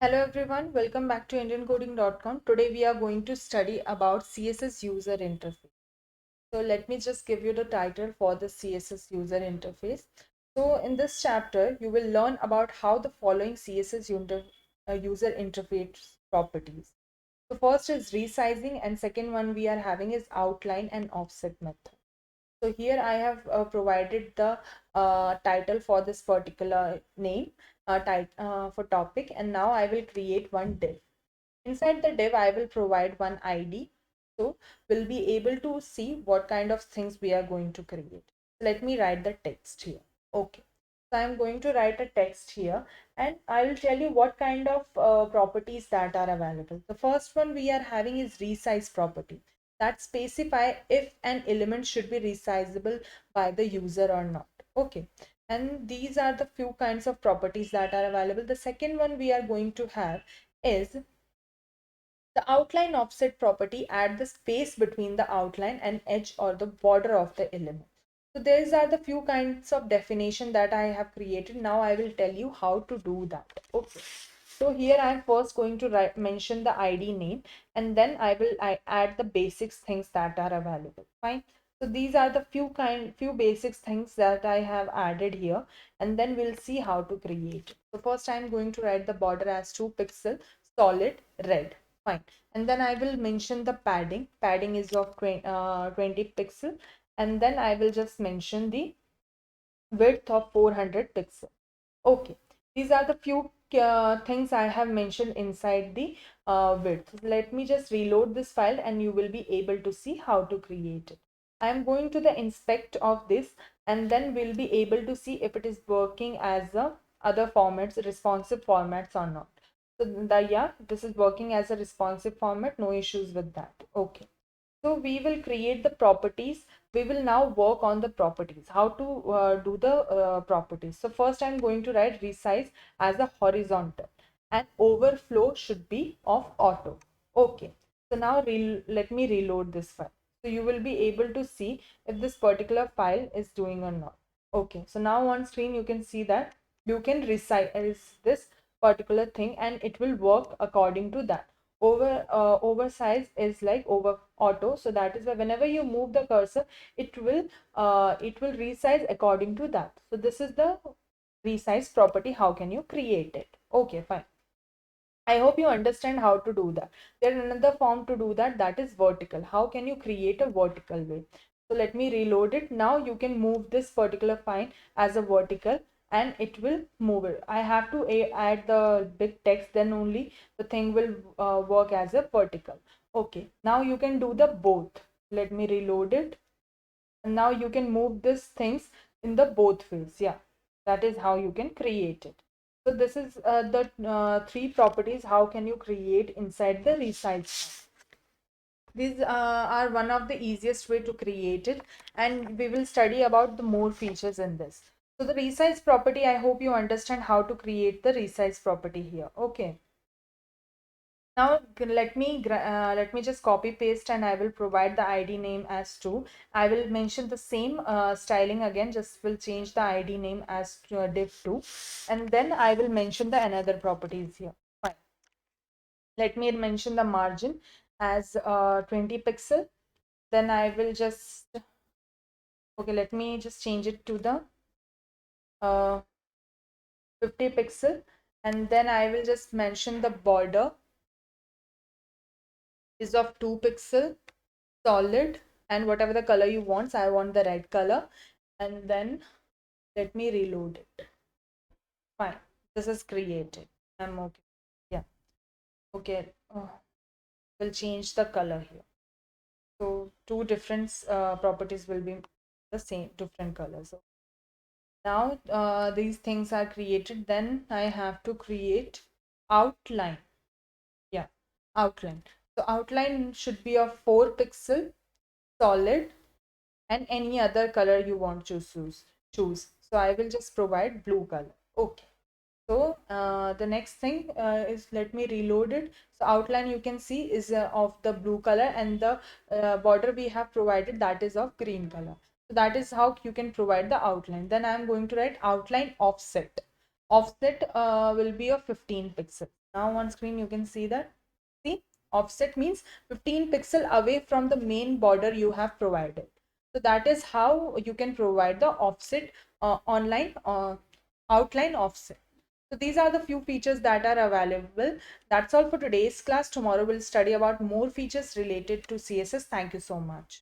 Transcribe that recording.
Hello everyone, welcome back to IndianCoding.com. Today we are going to study about CSS user interface. So let me just give you the title for the CSS user interface. So in this chapter, you will learn about how the following CSS user interface properties. So first is resizing and second one we are having is outline and offset method. So here I have provided the title for this particular name for topic, and now I will create one div. Inside the div, I will provide one ID. So we'll be able to see what kind of things we are going to create. Let me write the text here. Okay. So I'm going to write a text here and I will tell you what kind of properties that are available. The first one we are having is resize property that specify if an element should be resizable by the user or not. Okay. And these are the few kinds of properties that are available. The second one we are going to have is the outline offset property adds the space between the outline and edge or the border of the element. So these are the few kinds of definition that I have created. Now I will tell you how to do that. Okay. So here I am first going to mention the ID name and then I add the basics things that are available. Fine. So these are the few basics things that I have added here and then we'll see how to create. So first I am going to write the border as 2 pixel solid red. Fine. And then I will mention the padding. Padding is of 20 pixel. And then I will just mention the width of 400 pixel. Okay. These are the few things I have mentioned inside the width. Let me just reload this file and you will be able to see how to create it. I am going to the inspect of this and then we'll be able to see if it is working as the other formats, responsive formats or not. So yeah, this is working as a responsive format, no issues with that. Okay. So we will create the properties. We will now work on the properties, how to do the properties. So first I'm going to write resize as a horizontal and overflow should be of auto. Okay. So now let me reload this file. So you will be able to see if this particular file is doing or not. Okay. So now on screen you can see that you can resize this particular thing and it will work according to that. Oversize is like over auto, so that is why whenever you move the cursor it will resize according to that. So this is the resize property. How can you create it? Okay, fine. I hope you understand how to do that. There is another form to do that, that is vertical. How can you create a vertical way? So let me reload it. Now you can move this particular file as a vertical and it will move it. I have to add the big text, then only the thing will work as a vertical. Okay, now you can do the both. Let me reload it. And now you can move these things in the both ways. Yeah, that is how you can create it. So this is the three properties. How can you create inside the resize? These are one of the easiest way to create it, and we will study about the more features in this. So the resize property, I hope you understand how to create the resize property here. Okay. Now let me just copy paste and I will provide the ID name as 2. I will mention the same styling again, just will change the ID name as div2 and then I will mention the another properties here. Fine. Let me mention the margin as 20 pixel. Then I will just, okay, let me just change it to the 50 pixel and then I will just mention the border is of 2 pixel solid and whatever the color you want. So I want the red color and then let me reload it. Fine, this is created. I'm okay. Yeah, okay. We'll change the color here. So two different properties will be the same, different colors. So now these things are created. Then I have to create outline. Yeah, outline. So outline should be of 4 pixel solid and any other color you want to choose. So I will just provide blue color. Okay. So the next thing is, let me reload it. So outline you can see is of the blue color and the border we have provided, that is of green color. So that is how you can provide the outline. Then I am going to write outline offset. Offset will be of 15 pixels. Now on screen you can see that. See, offset means 15 pixel away from the main border you have provided. So that is how you can provide the offset online outline offset. So these are the few features that are available. That's all for today's class. Tomorrow we'll study about more features related to CSS. Thank you so much.